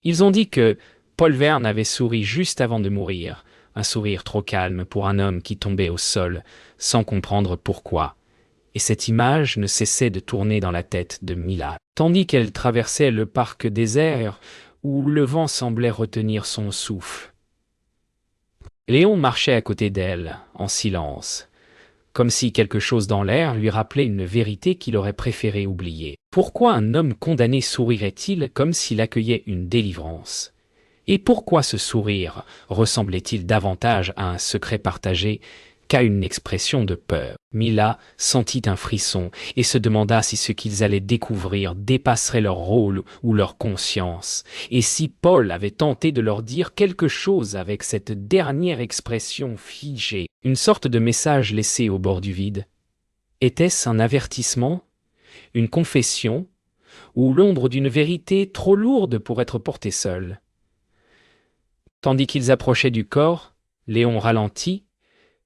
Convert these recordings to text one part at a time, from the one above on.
Ils ont dit que Paul Verne avait souri juste avant de mourir, un sourire trop calme pour un homme qui tombait au sol, sans comprendre pourquoi. Et cette image ne cessait de tourner dans la tête de Mila, tandis qu'elle traversait le parc désert où le vent semblait retenir son souffle. Léon marchait à côté d'elle, en silence, comme si quelque chose dans l'air lui rappelait une vérité qu'il aurait préféré oublier. Pourquoi un homme condamné sourirait-il comme s'il accueillait une délivrance? Et pourquoi ce sourire ressemblait-il davantage à un secret partagé qu'à une expression de peur? Mila sentit un frisson et se demanda si ce qu'ils allaient découvrir dépasserait leur rôle ou leur conscience, et si Paul avait tenté de leur dire quelque chose avec cette dernière expression figée, une sorte de message laissé au bord du vide. Était-ce un avertissement, une confession, ou l'ombre d'une vérité trop lourde pour être portée seule? Tandis qu'ils approchaient du corps, Léon ralentit,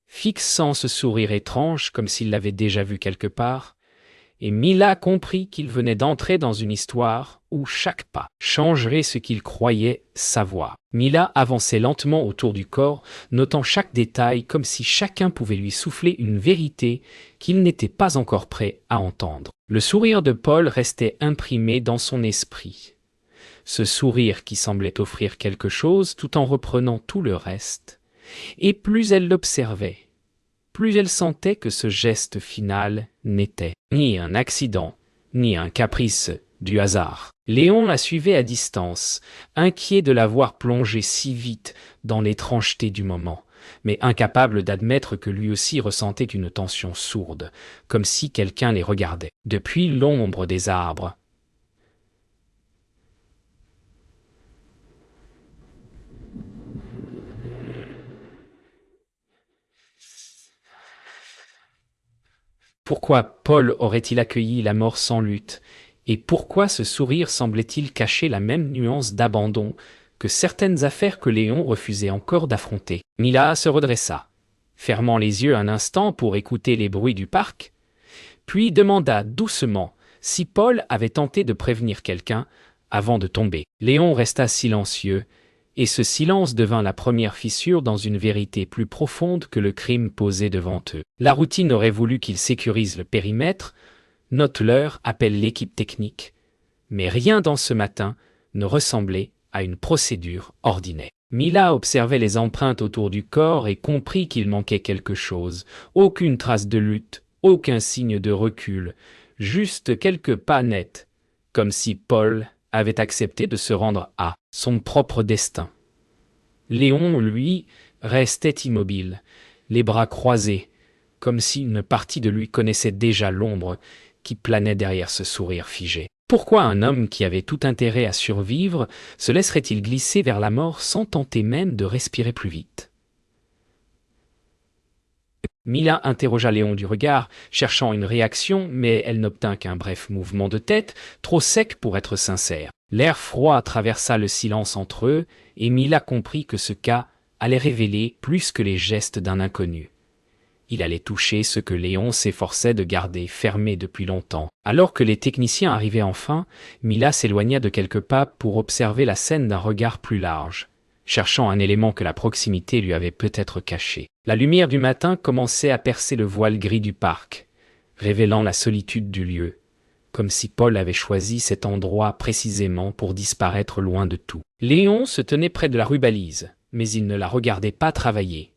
fixant ce sourire étrange comme s'il l'avait déjà vu quelque part, et Mila comprit qu'il venait d'entrer dans une histoire où chaque pas changerait ce qu'il croyait savoir. Mila avançait lentement autour du corps, notant chaque détail comme si chacun pouvait lui souffler une vérité qu'il n'était pas encore prêt à entendre. Le sourire de Paul restait imprimé dans son esprit. Ce sourire qui semblait offrir quelque chose tout en reprenant tout le reste. Et plus elle l'observait, plus elle sentait que ce geste final n'était ni un accident, ni un caprice du hasard. Léon la suivait à distance, inquiet de la voir plonger si vite dans l'étrangeté du moment, mais incapable d'admettre que lui aussi ressentait une tension sourde, comme si quelqu'un les regardait. Depuis l'ombre des arbres, pourquoi Paul aurait-il accueilli la mort sans lutte? Et pourquoi ce sourire semblait-il cacher la même nuance d'abandon que certaines affaires que Léon refusait encore d'affronter? Mila se redressa, fermant les yeux un instant pour écouter les bruits du parc, puis demanda doucement si Paul avait tenté de prévenir quelqu'un avant de tomber. Léon resta silencieux, et ce silence devint la première fissure dans une vérité plus profonde que le crime posé devant eux. La routine aurait voulu qu'ils sécurisent le périmètre, note l'heure, appelle l'équipe technique, mais rien dans ce matin ne ressemblait à une procédure ordinaire. Mila observait les empreintes autour du corps et comprit qu'il manquait quelque chose. Aucune trace de lutte, aucun signe de recul, juste quelques pas nets, comme si Paul avait accepté de se rendre à son propre destin. Léon, lui, restait immobile, les bras croisés, comme si une partie de lui connaissait déjà l'ombre qui planait derrière ce sourire figé. Pourquoi un homme qui avait tout intérêt à survivre se laisserait-il glisser vers la mort sans tenter même de respirer plus vite? Mila interrogea Léon du regard, cherchant une réaction, mais elle n'obtint qu'un bref mouvement de tête, trop sec pour être sincère. L'air froid traversa le silence entre eux, et Mila comprit que ce cas allait révéler plus que les gestes d'un inconnu. Il allait toucher ce que Léon s'efforçait de garder fermé depuis longtemps. Alors que les techniciens arrivaient enfin, Mila s'éloigna de quelques pas pour observer la scène d'un regard plus large, cherchant un élément que la proximité lui avait peut-être caché. La lumière du matin commençait à percer le voile gris du parc, révélant la solitude du lieu, comme si Paul avait choisi cet endroit précisément pour disparaître loin de tout. Léon se tenait près de la rubalise, mais il ne la regardait pas travailler.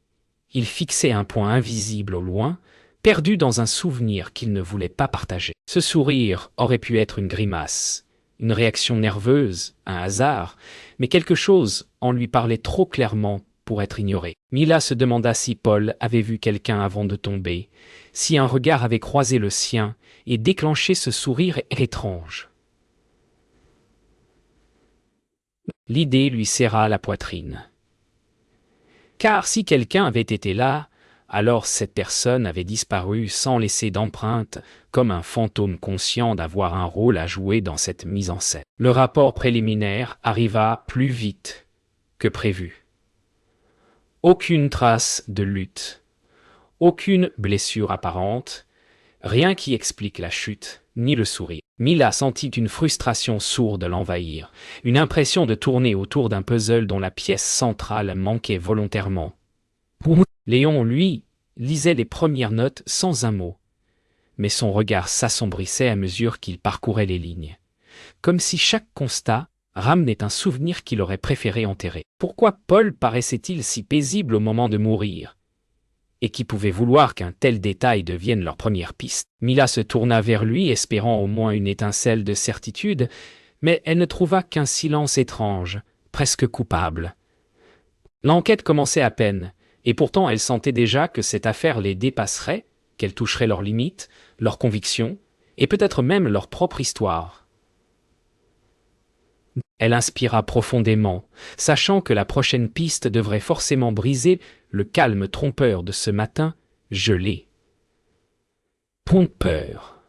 Il fixait un point invisible au loin, perdu dans un souvenir qu'il ne voulait pas partager. Ce sourire aurait pu être une grimace, une réaction nerveuse, un hasard, mais quelque chose en lui parlait trop clairement pour être ignoré. Mila se demanda si Paul avait vu quelqu'un avant de tomber, si un regard avait croisé le sien et déclenché ce sourire étrange. L'idée lui serra la poitrine. Car si quelqu'un avait été là, alors cette personne avait disparu sans laisser d'empreinte, comme un fantôme conscient d'avoir un rôle à jouer dans cette mise en scène. Le rapport préliminaire arriva plus vite que prévu. Aucune trace de lutte, aucune blessure apparente, rien qui explique la chute, ni le sourire. Mila sentit une frustration sourde l'envahir, une impression de tourner autour d'un puzzle dont la pièce centrale manquait volontairement. Léon, lui, lisait les premières notes sans un mot, mais son regard s'assombrissait à mesure qu'il parcourait les lignes, comme si chaque constat ramenait un souvenir qu'il aurait préféré enterrer. Pourquoi Paul paraissait-il si paisible au moment de mourir? Et qui pouvait vouloir qu'un tel détail devienne leur première piste? Mila se tourna vers lui, espérant au moins une étincelle de certitude, mais elle ne trouva qu'un silence étrange, presque coupable. L'enquête commençait à peine, et pourtant elle sentait déjà que cette affaire les dépasserait, qu'elle toucherait leurs limites, leurs convictions, et peut-être même leur propre histoire. Elle inspira profondément, sachant que la prochaine piste devrait forcément briser le calme trompeur de ce matin gelé. Trompeur.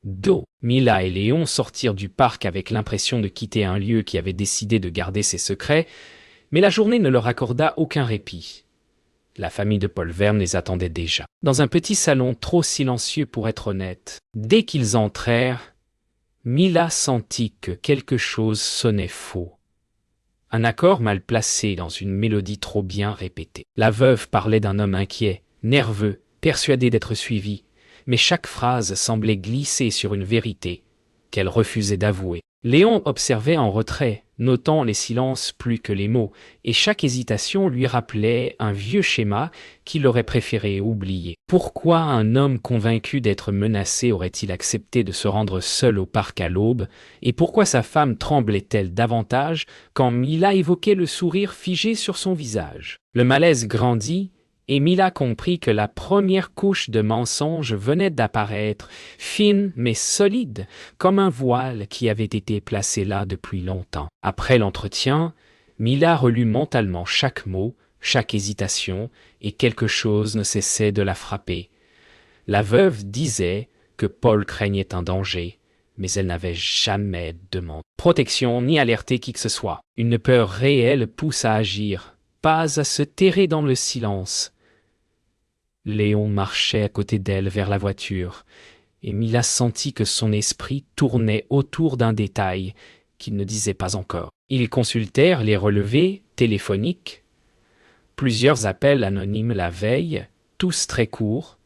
D'eau. Mila et Léon sortirent du parc avec l'impression de quitter un lieu qui avait décidé de garder ses secrets, mais la journée ne leur accorda aucun répit. La famille de Paul Verne les attendait déjà, dans un petit salon trop silencieux pour être honnête. Dès qu'ils entrèrent, Mila sentit que quelque chose sonnait faux. Un accord mal placé dans une mélodie trop bien répétée. La veuve parlait d'un homme inquiet, nerveux, persuadé d'être suivi, mais chaque phrase semblait glisser sur une vérité qu'elle refusait d'avouer. Léon observait en retrait, notant les silences plus que les mots, et chaque hésitation lui rappelait un vieux schéma qu'il aurait préféré oublier. Pourquoi un homme convaincu d'être menacé aurait-il accepté de se rendre seul au parc à l'aube, et pourquoi sa femme tremblait-elle davantage quand Mila évoquait le sourire figé sur son visage? Le malaise grandit, et Mila comprit que la première couche de mensonge venait d'apparaître, fine mais solide, comme un voile qui avait été placé là depuis longtemps. Après l'entretien, Mila relut mentalement chaque mot, chaque hésitation, et quelque chose ne cessait de la frapper. La veuve disait que Paul craignait un danger, mais elle n'avait jamais demandé protection ni alerté qui que ce soit. Une peur réelle pousse à agir, pas à se terrer dans le silence. Léon marchait à côté d'elle vers la voiture, et Mila sentit que son esprit tournait autour d'un détail qu'il ne disait pas encore. Ils consultèrent les relevés téléphoniques, plusieurs appels anonymes la veille, tous très courts,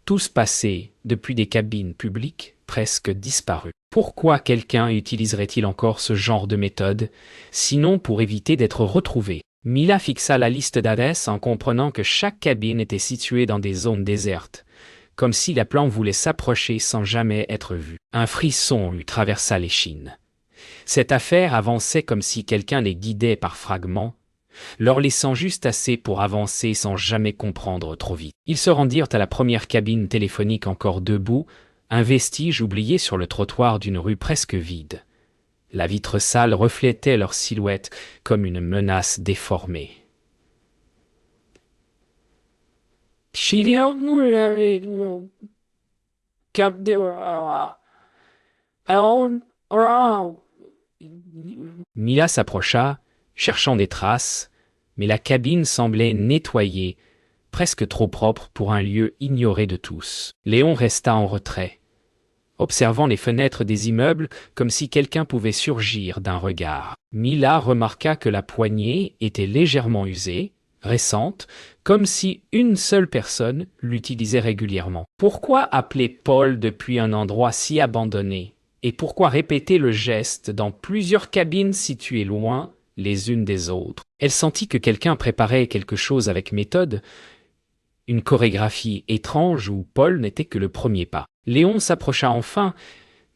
tous passés depuis des cabines publiques presque disparues. Pourquoi quelqu'un utiliserait-il encore ce genre de méthode, sinon pour éviter d'être retrouvé? Mila fixa la liste d'adresses en comprenant que chaque cabine était située dans des zones désertes, comme si la plan voulait s'approcher sans jamais être vu. Un frisson lui traversa l'échine. Cette affaire avançait comme si quelqu'un les guidait par fragments, leur laissant juste assez pour avancer sans jamais comprendre trop vite. Ils se rendirent à la première cabine téléphonique encore debout, un vestige oublié sur le trottoir d'une rue presque vide. La vitre sale reflétait leur silhouette comme une menace déformée. Mila s'approcha, cherchant des traces, mais la cabine semblait nettoyée, presque trop propre pour un lieu ignoré de tous. Léon resta en retrait, observant les fenêtres des immeubles comme si quelqu'un pouvait surgir d'un regard. Mila remarqua que la poignée était légèrement usée, récente, comme si une seule personne l'utilisait régulièrement. Pourquoi appeler Paul depuis un endroit si abandonné? Et pourquoi répéter le geste dans plusieurs cabines situées loin les unes des autres? Elle sentit que quelqu'un préparait quelque chose avec méthode, une chorégraphie étrange où Paul n'était que le premier pas. Léon s'approcha enfin,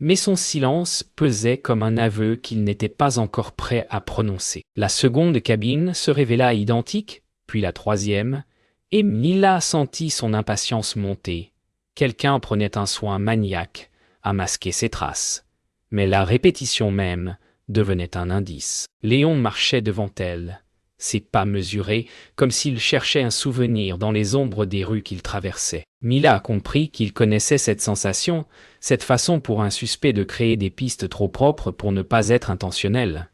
mais son silence pesait comme un aveu qu'il n'était pas encore prêt à prononcer. La seconde cabine se révéla identique, puis la troisième, et Mila sentit son impatience monter. Quelqu'un prenait un soin maniaque à masquer ses traces. Mais la répétition même devenait un indice. Léon marchait devant elle, ses pas mesurés, comme s'il cherchait un souvenir dans les ombres des rues qu'il traversait. Mila a compris qu'il connaissait cette sensation, cette façon pour un suspect de créer des pistes trop propres pour ne pas être intentionnel.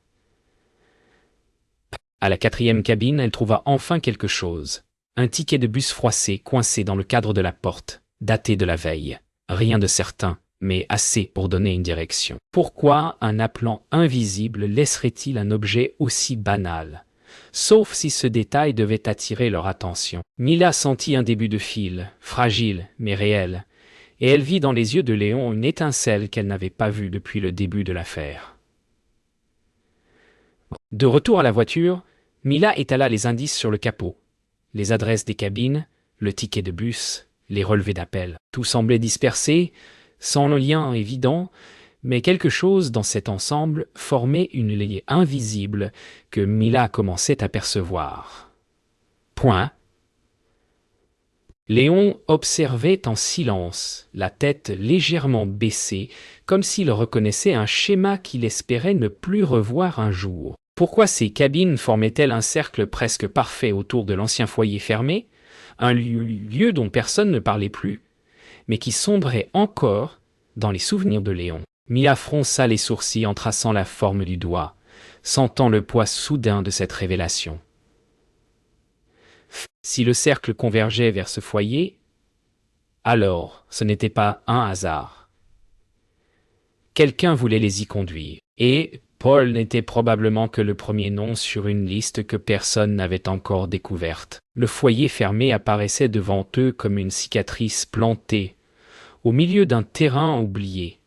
À la quatrième cabine, elle trouva enfin quelque chose. Un ticket de bus froissé coincé dans le cadre de la porte, daté de la veille. Rien de certain, mais assez pour donner une direction. Pourquoi un appelant invisible laisserait-il un objet aussi banal? Sauf si ce détail devait attirer leur attention. Mila sentit un début de fil, fragile mais réel, et elle vit dans les yeux de Léon une étincelle qu'elle n'avait pas vue depuis le début de l'affaire. De retour à la voiture, Mila étala les indices sur le capot. Les adresses des cabines, le ticket de bus, les relevés d'appel. Tout semblait dispersé, sans le lien évident, mais quelque chose dans cet ensemble formait une ligne invisible que Mila commençait à percevoir. Point. Léon observait en silence, la tête légèrement baissée, comme s'il reconnaissait un schéma qu'il espérait ne plus revoir un jour. Pourquoi ces cabines formaient-elles un cercle presque parfait autour de l'ancien foyer fermé, un lieu dont personne ne parlait plus, mais qui sombrait encore dans les souvenirs de Léon? Mila fronça les sourcils en traçant la forme du doigt, sentant le poids soudain de cette révélation. Si le cercle convergeait vers ce foyer, alors ce n'était pas un hasard. Quelqu'un voulait les y conduire, et Paul n'était probablement que le premier nom sur une liste que personne n'avait encore découverte. Le foyer fermé apparaissait devant eux comme une cicatrice plantée, au milieu d'un terrain oublié.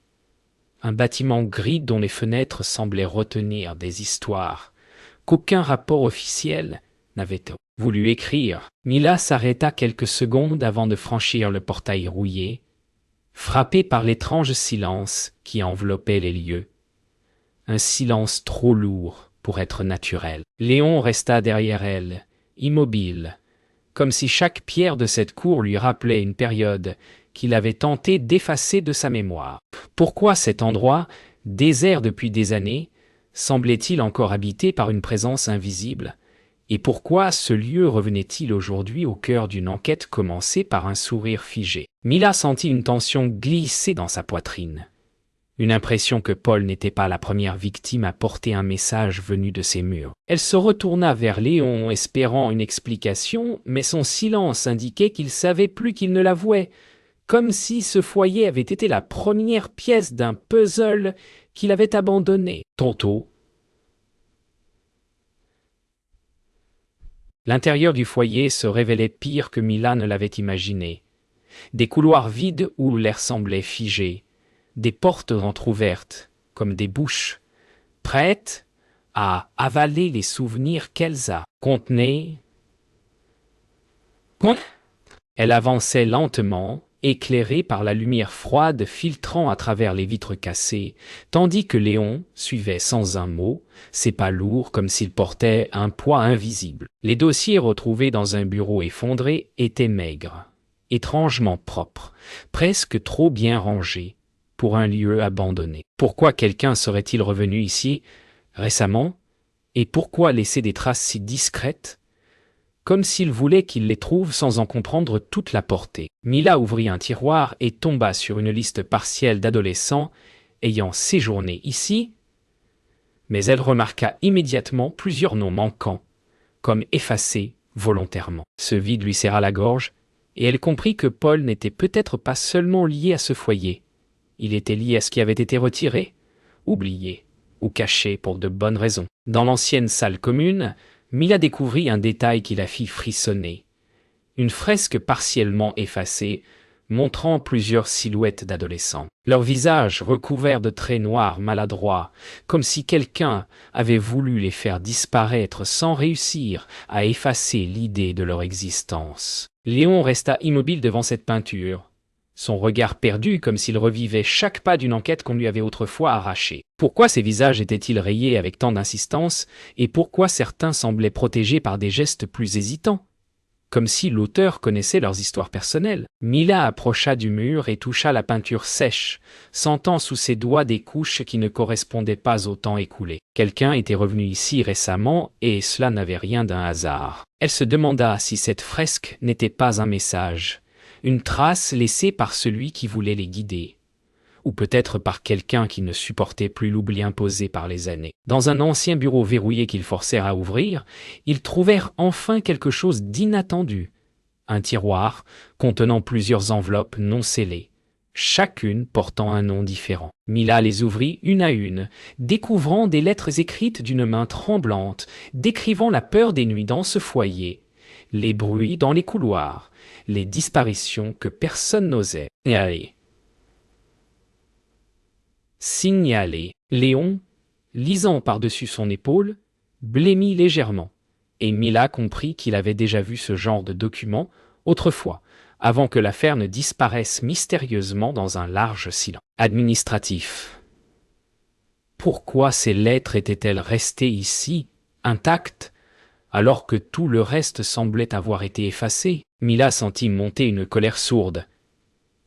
Un bâtiment gris dont les fenêtres semblaient retenir des histoires qu'aucun rapport officiel n'avait voulu écrire. Mila s'arrêta quelques secondes avant de franchir le portail rouillé, frappée par l'étrange silence qui enveloppait les lieux. Un silence trop lourd pour être naturel. Léon resta derrière elle, immobile, comme si chaque pierre de cette cour lui rappelait une période qu'il avait tenté d'effacer de sa mémoire. Pourquoi cet endroit, désert depuis des années, semblait-il encore habité par une présence invisible? Et pourquoi ce lieu revenait-il aujourd'hui au cœur d'une enquête commencée par un sourire figé? Mila sentit une tension glisser dans sa poitrine. Une impression que Paul n'était pas la première victime à porter un message venu de ces murs. Elle se retourna vers Léon, espérant une explication, mais son silence indiquait qu'il savait plus qu'il ne l'avouait, comme si ce foyer avait été la première pièce d'un puzzle qu'il avait abandonné. Tantôt, l'intérieur du foyer se révélait pire que Mila ne l'avait imaginé. Des couloirs vides où l'air semblait figé, des portes entr'ouvertes, comme des bouches, prêtes à avaler les souvenirs qu'Elsa contenait. Elle avançait lentement, éclairée par la lumière froide filtrant à travers les vitres cassées, tandis que Léon suivait sans un mot, ses pas lourds comme s'il portait un poids invisible. Les dossiers retrouvés dans un bureau effondré étaient maigres, étrangement propres, presque trop bien rangés pour un lieu abandonné. Pourquoi quelqu'un serait-il revenu ici récemment? Et pourquoi laisser des traces si discrètes? Comme s'il voulait qu'il les trouve sans en comprendre toute la portée. Mila ouvrit un tiroir et tomba sur une liste partielle d'adolescents ayant séjourné ici, mais elle remarqua immédiatement plusieurs noms manquants, comme effacés volontairement. Ce vide lui serra la gorge, et elle comprit que Paul n'était peut-être pas seulement lié à ce foyer. Il était lié à ce qui avait été retiré, oublié, ou caché pour de bonnes raisons. Dans l'ancienne salle commune, Mila découvrit un détail qui la fit frissonner. Une fresque partiellement effacée, montrant plusieurs silhouettes d'adolescents. Leurs visages recouverts de traits noirs maladroits, comme si quelqu'un avait voulu les faire disparaître sans réussir à effacer l'idée de leur existence. Léon resta immobile devant cette peinture, son regard perdu comme s'il revivait chaque pas d'une enquête qu'on lui avait autrefois arrachée. Pourquoi ces visages étaient-ils rayés avec tant d'insistance, et pourquoi certains semblaient protégés par des gestes plus hésitants, comme si l'auteur connaissait leurs histoires personnelles? Mila approcha du mur et toucha la peinture sèche, sentant sous ses doigts des couches qui ne correspondaient pas au temps écoulé. Quelqu'un était revenu ici récemment, et cela n'avait rien d'un hasard. Elle se demanda si cette fresque n'était pas un message, une trace laissée par celui qui voulait les guider, ou peut-être par quelqu'un qui ne supportait plus l'oubli imposé par les années. Dans un ancien bureau verrouillé qu'ils forcèrent à ouvrir, ils trouvèrent enfin quelque chose d'inattendu, un tiroir contenant plusieurs enveloppes non scellées, chacune portant un nom différent. Mila les ouvrit une à une, découvrant des lettres écrites d'une main tremblante, décrivant la peur des nuits dans ce foyer, les bruits dans les couloirs, les disparitions que personne n'osait signaler. Léon, lisant par-dessus son épaule, blêmit légèrement, et Mila comprit qu'il avait déjà vu ce genre de document autrefois, avant que l'affaire ne disparaisse mystérieusement dans un large silence administratif. Pourquoi ces lettres étaient-elles restées ici, intactes, alors que tout le reste semblait avoir été effacé? Mila sentit monter une colère sourde.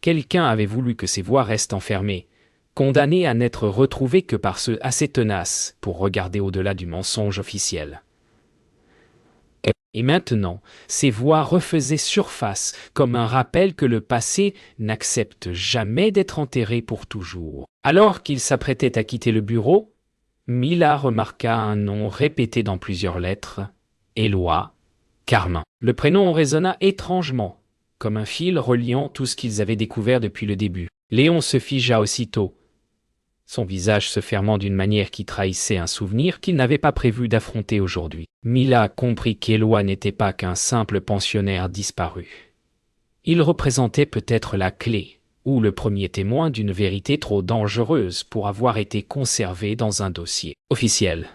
Quelqu'un avait voulu que ces voix restent enfermées, condamnées à n'être retrouvées que par ceux assez tenaces pour regarder au-delà du mensonge officiel. Et maintenant, ces voix refaisaient surface, comme un rappel que le passé n'accepte jamais d'être enterré pour toujours. Alors qu'il s'apprêtait à quitter le bureau, Mila remarqua un nom répété dans plusieurs lettres, Éloi Carmin. Le prénom résonna étrangement, comme un fil reliant tout ce qu'ils avaient découvert depuis le début. Léon se figea aussitôt, son visage se fermant d'une manière qui trahissait un souvenir qu'il n'avait pas prévu d'affronter aujourd'hui. Mila comprit qu'Éloi n'était pas qu'un simple pensionnaire disparu. Il représentait peut-être la clé, ou le premier témoin d'une vérité trop dangereuse pour avoir été conservée dans un dossier officiel.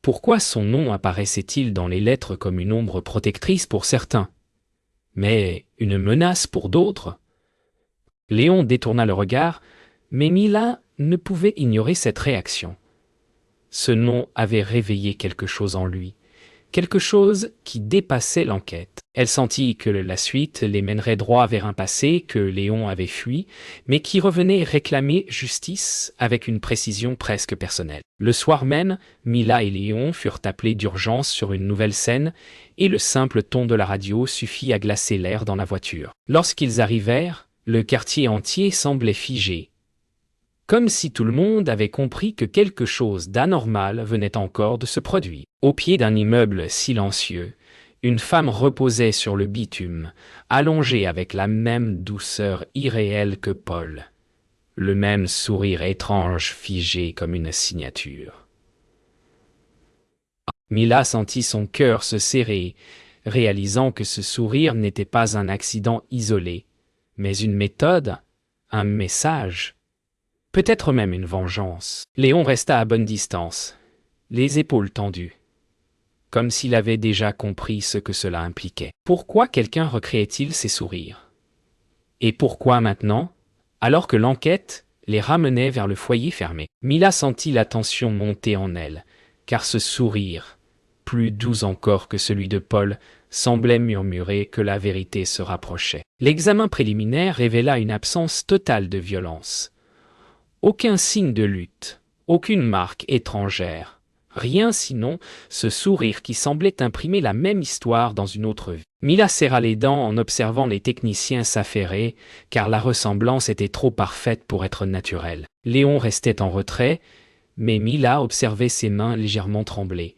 Pourquoi son nom apparaissait-il dans les lettres comme une ombre protectrice pour certains, mais une menace pour d'autres? Léon détourna le regard, mais Mila ne pouvait ignorer cette réaction. Ce nom avait réveillé quelque chose en lui, quelque chose qui dépassait l'enquête. Elle sentit que la suite les mènerait droit vers un passé que Léon avait fui, mais qui revenait réclamer justice avec une précision presque personnelle. Le soir même, Mila et Léon furent appelés d'urgence sur une nouvelle scène, et le simple ton de la radio suffit à glacer l'air dans la voiture. Lorsqu'ils arrivèrent, le quartier entier semblait figé, comme si tout le monde avait compris que quelque chose d'anormal venait encore de se produire. Au pied d'un immeuble silencieux, une femme reposait sur le bitume, allongée avec la même douceur irréelle que Paul, le même sourire étrange figé comme une signature. Mila sentit son cœur se serrer, réalisant que ce sourire n'était pas un accident isolé, mais une méthode, un message. Peut-être même une vengeance. Léon resta à bonne distance, les épaules tendues, comme s'il avait déjà compris ce que cela impliquait. Pourquoi quelqu'un recréait-il ces sourires? Et pourquoi maintenant, alors que l'enquête les ramenait vers le foyer fermé? Mila sentit la tension monter en elle, car ce sourire, plus doux encore que celui de Paul, semblait murmurer que la vérité se rapprochait. L'examen préliminaire révéla une absence totale de violence. Aucun signe de lutte, aucune marque étrangère, rien sinon ce sourire qui semblait imprimer la même histoire dans une autre vie. Mila serra les dents en observant les techniciens s'affairer, car la ressemblance était trop parfaite pour être naturelle. Léon restait en retrait, mais Mila observait ses mains légèrement trembler,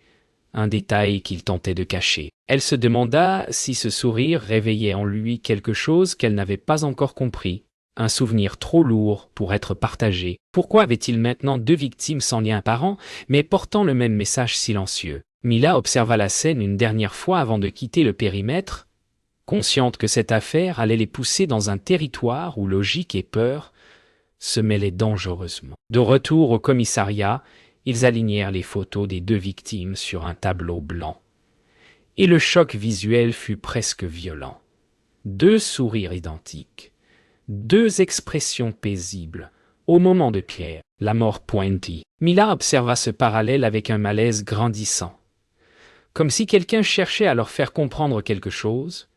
un détail qu'il tentait de cacher. Elle se demanda si ce sourire réveillait en lui quelque chose qu'elle n'avait pas encore compris. Un souvenir trop lourd pour être partagé. Pourquoi avait-il maintenant deux victimes sans lien apparent, mais portant le même message silencieux? Mila observa la scène une dernière fois avant de quitter le périmètre, consciente que cette affaire allait les pousser dans un territoire où logique et peur se mêlaient dangereusement. De retour au commissariat, ils alignèrent les photos des deux victimes sur un tableau blanc. Et le choc visuel fut presque violent. Deux sourires identiques. Deux expressions paisibles, au moment de Pierre, la mort pointille. Mila observa ce parallèle avec un malaise grandissant, comme si quelqu'un cherchait à leur faire comprendre quelque chose,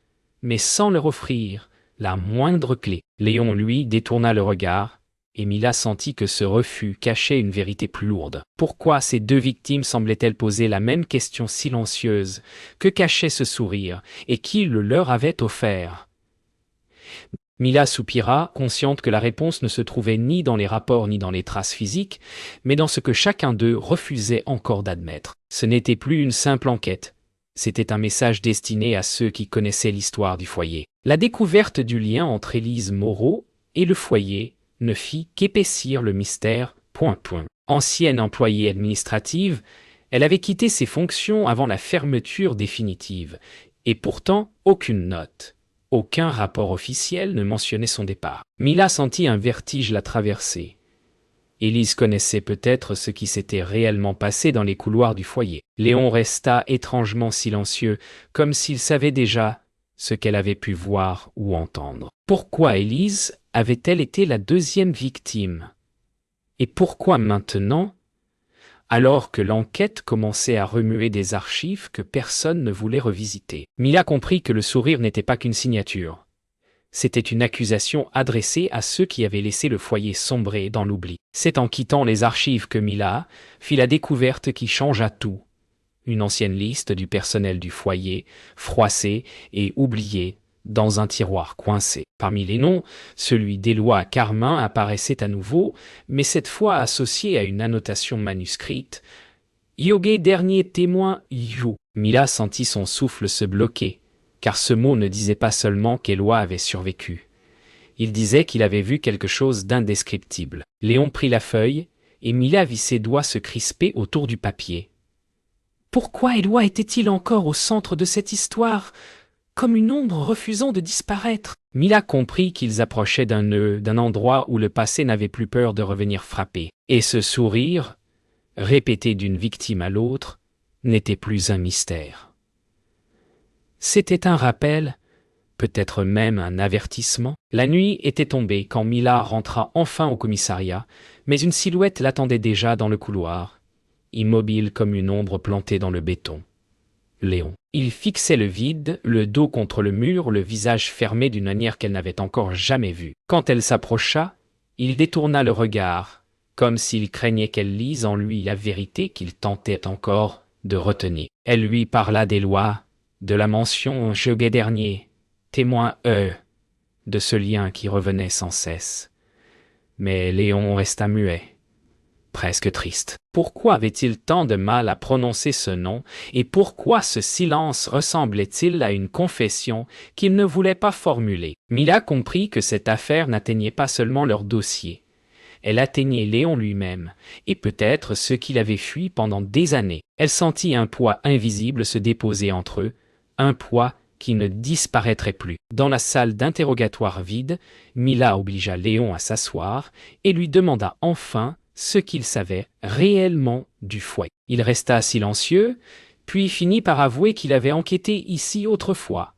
mais sans leur offrir la moindre clé. Léon, lui, détourna le regard, et Mila sentit que ce refus cachait une vérité plus lourde. Pourquoi ces deux victimes semblaient-elles poser la même question silencieuse? Que cachait ce sourire, et qui le leur avait offert? Mila soupira, consciente que la réponse ne se trouvait ni dans les rapports ni dans les traces physiques, mais dans ce que chacun d'eux refusait encore d'admettre. Ce n'était plus une simple enquête, C'était un message destiné à ceux qui connaissaient l'histoire du foyer. La découverte du lien entre Élise Moreau et le foyer ne fit qu'épaissir le mystère. Ancienne employée administrative, elle avait quitté ses fonctions avant la fermeture définitive, et pourtant aucune note, aucun rapport officiel ne mentionnait son départ. Mila sentit un vertige la traverser. Élise connaissait peut-être ce qui s'était réellement passé dans les couloirs du foyer. Léon resta étrangement silencieux, comme s'il savait déjà ce qu'elle avait pu voir ou entendre. Pourquoi Élise avait-elle été la deuxième victime? Et pourquoi maintenant, alors que l'enquête commençait à remuer des archives que personne ne voulait revisiter? Mila comprit que le sourire n'était pas qu'une signature. C'était une accusation adressée à ceux qui avaient laissé le foyer sombrer dans l'oubli. C'est en quittant les archives que Mila fit la découverte qui changea tout. Une ancienne liste du personnel du foyer, froissée et oubliée, dans un tiroir coincé. Parmi les noms, celui d'Éloi Carmin apparaissait à nouveau, mais cette fois associé à une annotation manuscrite. Yogé dernier témoin You. Mila sentit son souffle se bloquer, car ce mot ne disait pas seulement qu'Éloi avait survécu. Il disait qu'il avait vu quelque chose d'indescriptible. Léon prit la feuille, et Mila vit ses doigts se crisper autour du papier. Pourquoi Éloi était-il encore au centre de cette histoire, comme une ombre refusant de disparaître? Mila comprit qu'ils approchaient d'un nœud, d'un endroit où le passé n'avait plus peur de revenir frapper. Et ce sourire, répété d'une victime à l'autre, n'était plus un mystère. C'était un rappel, peut-être même un avertissement. La nuit était tombée quand Mila rentra enfin au commissariat, mais une silhouette l'attendait déjà dans le couloir, immobile comme une ombre plantée dans le béton. Léon. Il fixait le vide, le dos contre le mur, le visage fermé d'une manière qu'elle n'avait encore jamais vue. Quand elle s'approcha, il détourna le regard, comme s'il craignait qu'elle lise en lui la vérité qu'il tentait encore de retenir. Elle lui parla d'Éloi, de la mention jeudi dernier, témoin de ce lien qui revenait sans cesse. Mais Léon resta muet, presque triste. Pourquoi avait-il tant de mal à prononcer ce nom, et pourquoi ce silence ressemblait-il à une confession qu'il ne voulait pas formuler? Mila comprit que cette affaire n'atteignait pas seulement leur dossier. Elle atteignait Léon lui-même, et peut-être ceux qu'il avait fui pendant des années. Elle sentit un poids invisible se déposer entre eux, un poids qui ne disparaîtrait plus. Dans la salle d'interrogatoire vide, Mila obligea Léon à s'asseoir et lui demanda enfin ce qu'il savait réellement du foyer. Il resta silencieux, puis finit par avouer qu'il avait enquêté ici autrefois,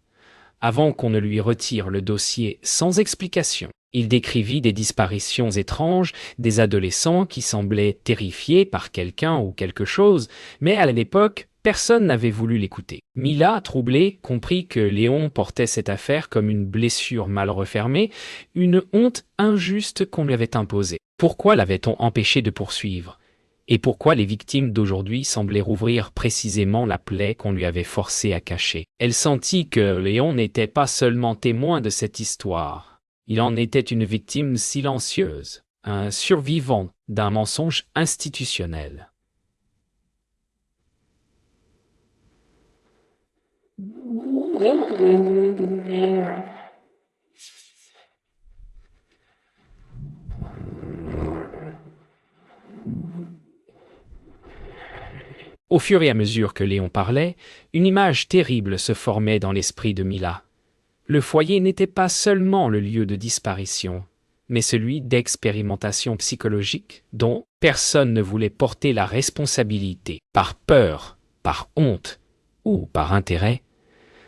avant qu'on ne lui retire le dossier sans explication. Il décrivit des disparitions étranges, des adolescents qui semblaient terrifiés par quelqu'un ou quelque chose, mais à l'époque, personne n'avait voulu l'écouter. Mila, troublée, comprit que Léon portait cette affaire comme une blessure mal refermée, une honte injuste qu'on lui avait imposée. Pourquoi l'avait-on empêché de poursuivre? Et pourquoi les victimes d'aujourd'hui semblaient rouvrir précisément la plaie qu'on lui avait forcé à cacher? Elle sentit que Léon n'était pas seulement témoin de cette histoire. Il en était une victime silencieuse, un survivant d'un mensonge institutionnel. Au fur et à mesure que Léon parlait, une image terrible se formait dans l'esprit de Mila. Le foyer n'était pas seulement le lieu de disparition, mais celui d'expérimentation psychologique dont personne ne voulait porter la responsabilité. Par peur, par honte ou par intérêt,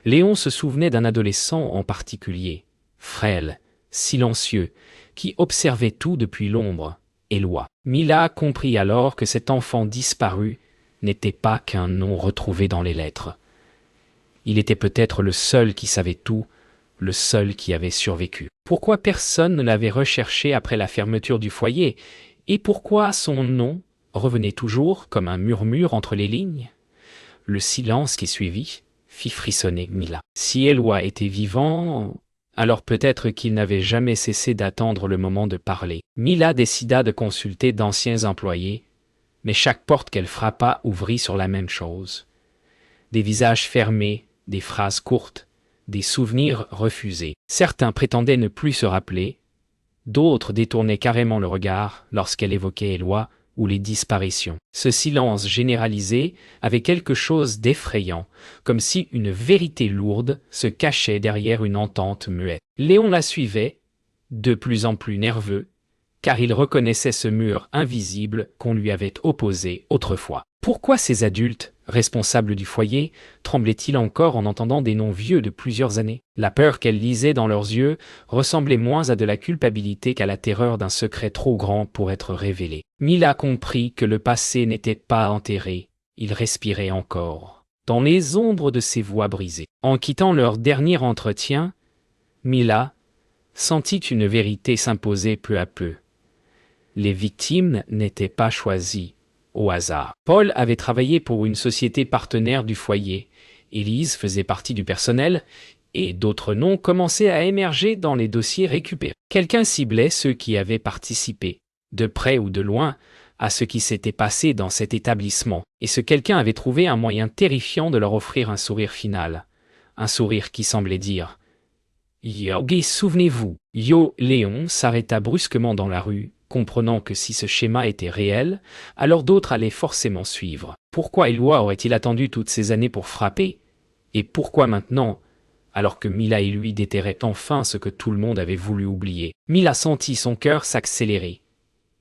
Léon se souvenait d'un adolescent en particulier, frêle, silencieux, qui observait tout depuis l'ombre, Éloi. Mila comprit alors que cet enfant disparu n'était pas qu'un nom retrouvé dans les lettres. Il était peut-être le seul qui savait tout, le seul qui avait survécu. Pourquoi personne ne l'avait recherché après la fermeture du foyer, et pourquoi son nom revenait toujours comme un murmure entre les lignes? Le silence qui suivit fit frissonner Mila. Si Éloi était vivant, alors peut-être qu'il n'avait jamais cessé d'attendre le moment de parler. Mila décida de consulter d'anciens employés, mais chaque porte qu'elle frappa ouvrit sur la même chose. Des visages fermés, des phrases courtes, des souvenirs refusés. Certains prétendaient ne plus se rappeler, d'autres détournaient carrément le regard lorsqu'elle évoquait Éloi ou les disparitions. Ce silence généralisé avait quelque chose d'effrayant, comme si une vérité lourde se cachait derrière une entente muette. Léon la suivait, de plus en plus nerveux, car il reconnaissait ce mur invisible qu'on lui avait opposé autrefois. Pourquoi ces adultes, responsables du foyer, tremblaient-ils encore en entendant des noms vieux de plusieurs années? La peur qu'elle lisait dans leurs yeux ressemblait moins à de la culpabilité qu'à la terreur d'un secret trop grand pour être révélé. Mila comprit que le passé n'était pas enterré, il respirait encore, dans les ombres de ses voix brisées. En quittant leur dernier entretien, Mila sentit une vérité s'imposer peu à peu. Les victimes n'étaient pas choisies au hasard. Paul avait travaillé pour une société partenaire du foyer, Élise faisait partie du personnel, et d'autres noms commençaient à émerger dans les dossiers récupérés. Quelqu'un ciblait ceux qui avaient participé, de près ou de loin, à ce qui s'était passé dans cet établissement, et ce quelqu'un avait trouvé un moyen terrifiant de leur offrir un sourire final, un sourire qui semblait dire « Yogi, souvenez-vous ». Léon s'arrêta brusquement dans la rue, comprenant que si ce schéma était réel, alors d'autres allaient forcément suivre. Pourquoi Éloi aurait-il attendu toutes ces années pour frapper? Et pourquoi maintenant, alors que Mila et lui déterraient enfin ce que tout le monde avait voulu oublier? Mila sentit son cœur s'accélérer.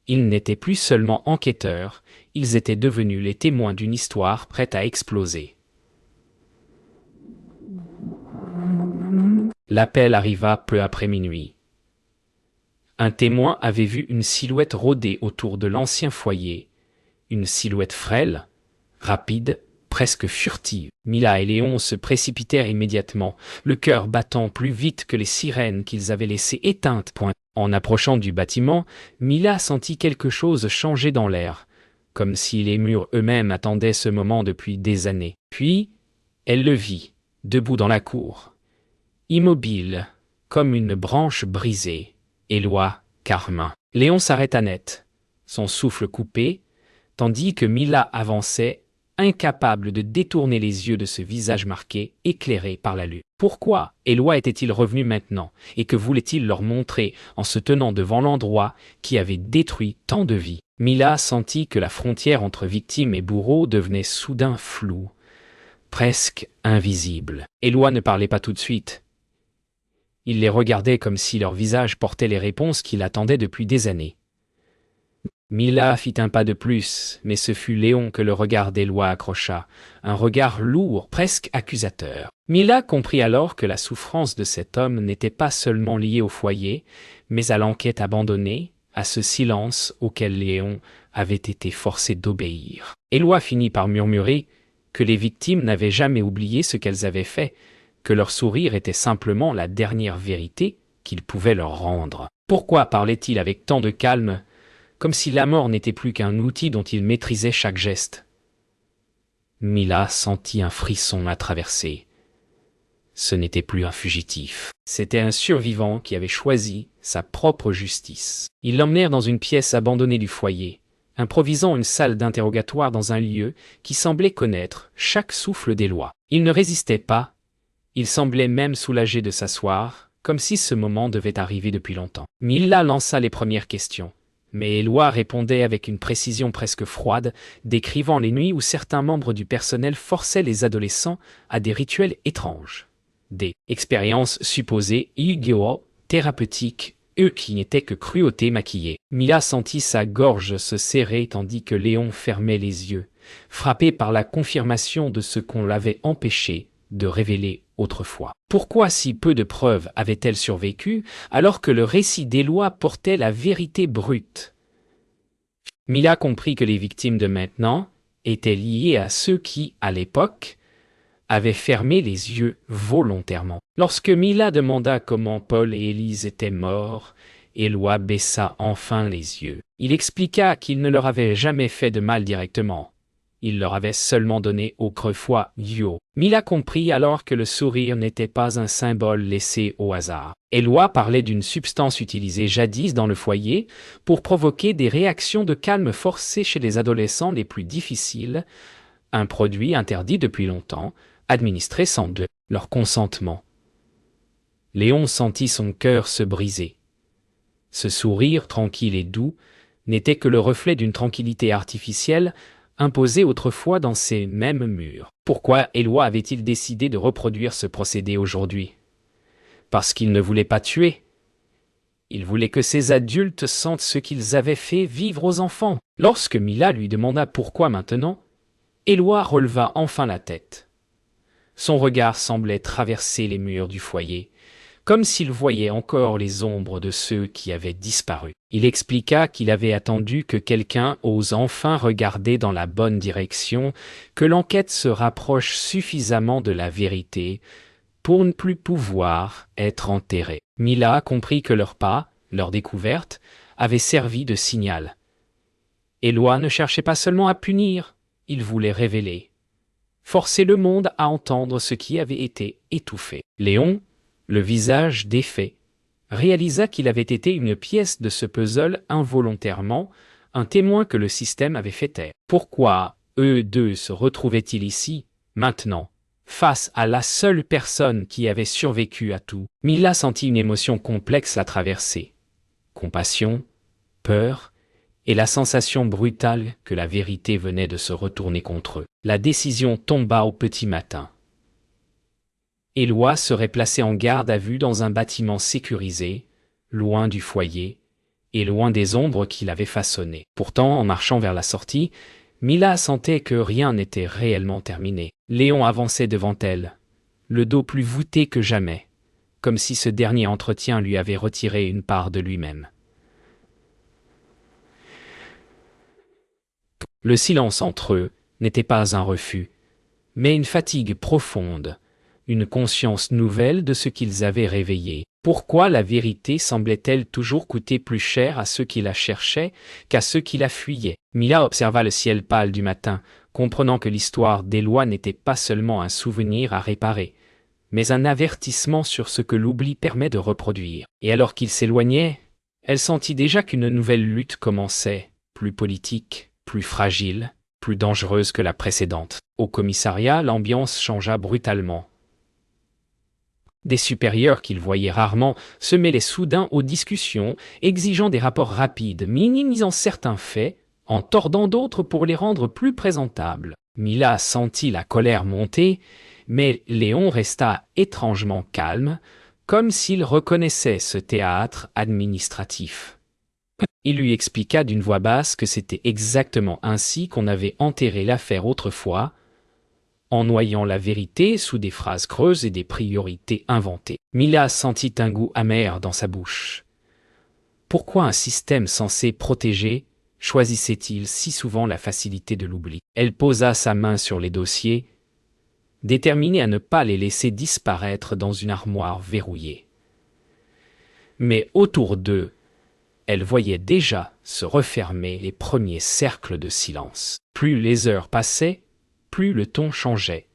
Ils n'étaient plus seulement enquêteurs, ils étaient devenus les témoins d'une histoire prête à exploser. L'appel arriva peu après minuit. Un témoin avait vu une silhouette rôder autour de l'ancien foyer, une silhouette frêle, rapide, presque furtive. Mila et Léon se précipitèrent immédiatement, le cœur battant plus vite que les sirènes qu'ils avaient laissées éteintes. En approchant du bâtiment, Mila sentit quelque chose changer dans l'air, comme si les murs eux-mêmes attendaient ce moment depuis des années. Puis, elle le vit, debout dans la cour, immobile, comme une branche brisée. Éloi, Carmin. Léon s'arrêta net, son souffle coupé, tandis que Mila avançait, incapable de détourner les yeux de ce visage marqué, éclairé par la lune. Pourquoi Éloi était-il revenu maintenant, et que voulait-il leur montrer en se tenant devant l'endroit qui avait détruit tant de vies? Mila sentit que la frontière entre victime et bourreau devenait soudain floue, presque invisible. Éloi ne parlait pas tout de suite. Il les regardait comme si leur visage portait les réponses qu'il attendait depuis des années. Mila fit un pas de plus, mais ce fut Léon que le regard d'Éloi accrocha, un regard lourd, presque accusateur. Mila comprit alors que la souffrance de cet homme n'était pas seulement liée au foyer, mais à l'enquête abandonnée, à ce silence auquel Léon avait été forcé d'obéir. Éloi finit par murmurer que les victimes n'avaient jamais oublié ce qu'elles avaient fait, que leur sourire était simplement la dernière vérité qu'il pouvait leur rendre. Pourquoi parlait-il avec tant de calme, comme si la mort n'était plus qu'un outil dont il maîtrisait chaque geste? Mila sentit un frisson la traverser. Ce n'était plus un fugitif. C'était un survivant qui avait choisi sa propre justice. Ils l'emmenèrent dans une pièce abandonnée du foyer, improvisant une salle d'interrogatoire dans un lieu qui semblait connaître chaque souffle d'Éloi. Il ne résistait pas. Il semblait même soulagé de s'asseoir, comme si ce moment devait arriver depuis longtemps. Mila lança les premières questions, mais Éloi répondait avec une précision presque froide, décrivant les nuits où certains membres du personnel forçaient les adolescents à des rituels étranges. Des expériences supposées thérapeutiques, eux qui n'étaient que cruauté maquillée. Mila sentit sa gorge se serrer tandis que Léon fermait les yeux, frappé par la confirmation de ce qu'on l'avait empêché de révéler autrefois. Pourquoi si peu de preuves avaient-elles survécu alors que le récit d'Éloi portait la vérité brute? Mila comprit que les victimes de maintenant étaient liées à ceux qui, à l'époque, avaient fermé les yeux volontairement. Lorsque Mila demanda comment Paul et Élise étaient morts, Éloi baissa enfin les yeux. Il expliqua qu'il ne leur avait jamais fait de mal directement. Il leur avait seulement donné au creux-foie Yo. Mila comprit alors que le sourire n'était pas un symbole laissé au hasard. Éloi parlait d'une substance utilisée jadis dans le foyer pour provoquer des réactions de calme forcées chez les adolescents les plus difficiles, un produit interdit depuis longtemps, administré sans leur consentement. Léon sentit son cœur se briser. Ce sourire tranquille et doux n'était que le reflet d'une tranquillité artificielle imposée autrefois dans ces mêmes murs. Pourquoi Éloi avait-il décidé de reproduire ce procédé aujourd'hui? Parce qu'il ne voulait pas tuer. Il voulait que ces adultes sentent ce qu'ils avaient fait vivre aux enfants. Lorsque Mila lui demanda pourquoi maintenant, Éloi releva enfin la tête. Son regard semblait traverser les murs du foyer, comme s'il voyait encore les ombres de ceux qui avaient disparu. Il expliqua qu'il avait attendu que quelqu'un ose enfin regarder dans la bonne direction, que l'enquête se rapproche suffisamment de la vérité pour ne plus pouvoir être enterré. Mila comprit que leur pas, leur découverte, avait servi de signal. Éloi ne cherchait pas seulement à punir, il voulait révéler, forcer le monde à entendre ce qui avait été étouffé. Léon, le visage défait, réalisa qu'il avait été une pièce de ce puzzle involontairement, un témoin que le système avait fait taire. Pourquoi eux deux se retrouvaient-ils ici, maintenant, face à la seule personne qui avait survécu à tout? Mila sentit une émotion complexe la traverser. Compassion, peur, et la sensation brutale que la vérité venait de se retourner contre eux. La décision tomba au petit matin. Éloi serait placé en garde à vue dans un bâtiment sécurisé, loin du foyer, et loin des ombres qu'il avait façonnées. Pourtant, en marchant vers la sortie, Mila sentait que rien n'était réellement terminé. Léon avançait devant elle, le dos plus voûté que jamais, comme si ce dernier entretien lui avait retiré une part de lui-même. Le silence entre eux n'était pas un refus, mais une fatigue profonde, une conscience nouvelle de ce qu'ils avaient réveillé. Pourquoi la vérité semblait-elle toujours coûter plus cher à ceux qui la cherchaient qu'à ceux qui la fuyaient? Mila observa le ciel pâle du matin, comprenant que l'histoire d'Éloi n'était pas seulement un souvenir à réparer, mais un avertissement sur ce que l'oubli permet de reproduire. Et alors qu'il s'éloignait, elle sentit déjà qu'une nouvelle lutte commençait, plus politique, plus fragile, plus dangereuse que la précédente. Au commissariat, l'ambiance changea brutalement. Des supérieurs qu'il voyait rarement se mêlaient soudain aux discussions, exigeant des rapports rapides, minimisant certains faits, en tordant d'autres pour les rendre plus présentables. Mila sentit la colère monter, mais Léon resta étrangement calme, comme s'il reconnaissait ce théâtre administratif. Il lui expliqua d'une voix basse que c'était exactement ainsi qu'on avait enterré l'affaire autrefois, en noyant la vérité sous des phrases creuses et des priorités inventées. Mila sentit un goût amer dans sa bouche. Pourquoi un système censé protéger choisissait-il si souvent la facilité de l'oubli? Elle posa sa main sur les dossiers, déterminée à ne pas les laisser disparaître dans une armoire verrouillée. Mais autour d'eux, elle voyait déjà se refermer les premiers cercles de silence. Plus les heures passaient, plus le ton changeait.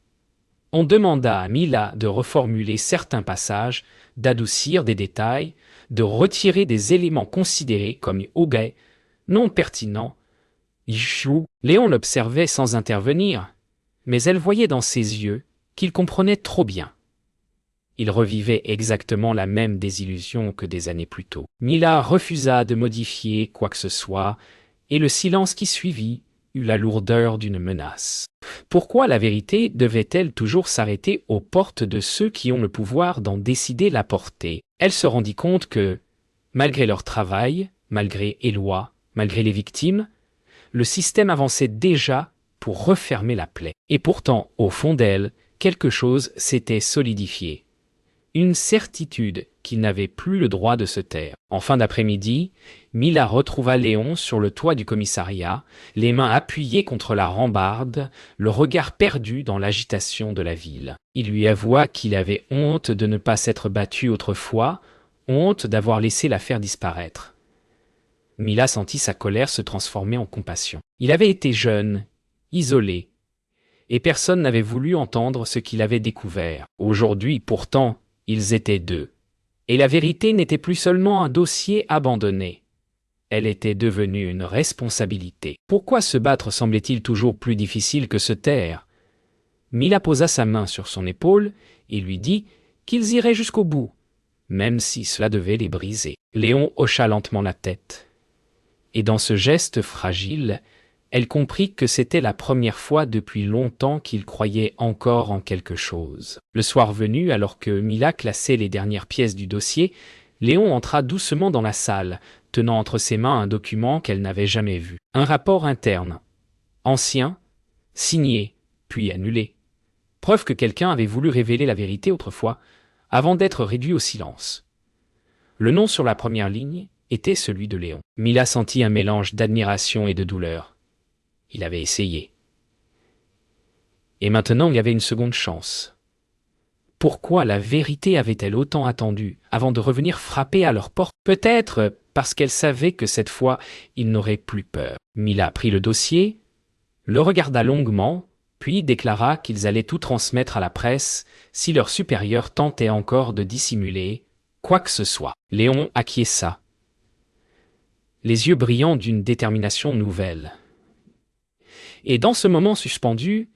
On demanda à Mila de reformuler certains passages, d'adoucir des détails, de retirer des éléments considérés comme ougai, non pertinents. Léon l'observait sans intervenir, mais elle voyait dans ses yeux qu'il comprenait trop bien. Il revivait exactement la même désillusion que des années plus tôt. Mila refusa de modifier quoi que ce soit, et le silence qui suivit eut la lourdeur d'une menace. Pourquoi la vérité devait-elle toujours s'arrêter aux portes de ceux qui ont le pouvoir d'en décider la portée? Elle se rendit compte que, malgré leur travail, malgré Éloi, malgré les victimes, le système avançait déjà pour refermer la plaie. Et pourtant, au fond d'elle, quelque chose s'était solidifié. Une certitude qu'il n'avait plus le droit de se taire. En fin d'après-midi, Mila retrouva Léon sur le toit du commissariat, les mains appuyées contre la rambarde, le regard perdu dans l'agitation de la ville. Il lui avoua qu'il avait honte de ne pas s'être battu autrefois, honte d'avoir laissé l'affaire disparaître. Mila sentit sa colère se transformer en compassion. Il avait été jeune, isolé, et personne n'avait voulu entendre ce qu'il avait découvert. Aujourd'hui, pourtant, ils étaient deux. Et la vérité n'était plus seulement un dossier abandonné. Elle était devenue une responsabilité. Pourquoi se battre semblait-il toujours plus difficile que se taire? Mila posa sa main sur son épaule et lui dit qu'ils iraient jusqu'au bout, même si cela devait les briser. Léon hocha lentement la tête. Et dans ce geste fragile, elle comprit que c'était la première fois depuis longtemps qu'il croyait encore en quelque chose. Le soir venu, alors que Mila classait les dernières pièces du dossier, Léon entra doucement dans la salle, tenant entre ses mains un document qu'elle n'avait jamais vu. Un rapport interne, ancien, signé, puis annulé. Preuve que quelqu'un avait voulu révéler la vérité autrefois, avant d'être réduit au silence. Le nom sur la première ligne était celui de Léon. Mila sentit un mélange d'admiration et de douleur. Il avait essayé. Et maintenant il y avait une seconde chance. Pourquoi la vérité avait-elle autant attendu avant de revenir frapper à leur porte? Peut-être parce qu'elle savait que cette fois, ils n'auraient plus peur. Mila prit le dossier, le regarda longuement, puis déclara qu'ils allaient tout transmettre à la presse si leur supérieur tentait encore de dissimuler quoi que ce soit. Léon acquiesça, les yeux brillants d'une détermination nouvelle. Et dans ce moment suspendu,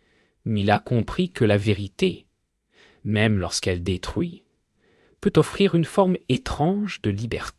Mila comprit que la vérité, même lorsqu'elle détruit, peut offrir une forme étrange de liberté.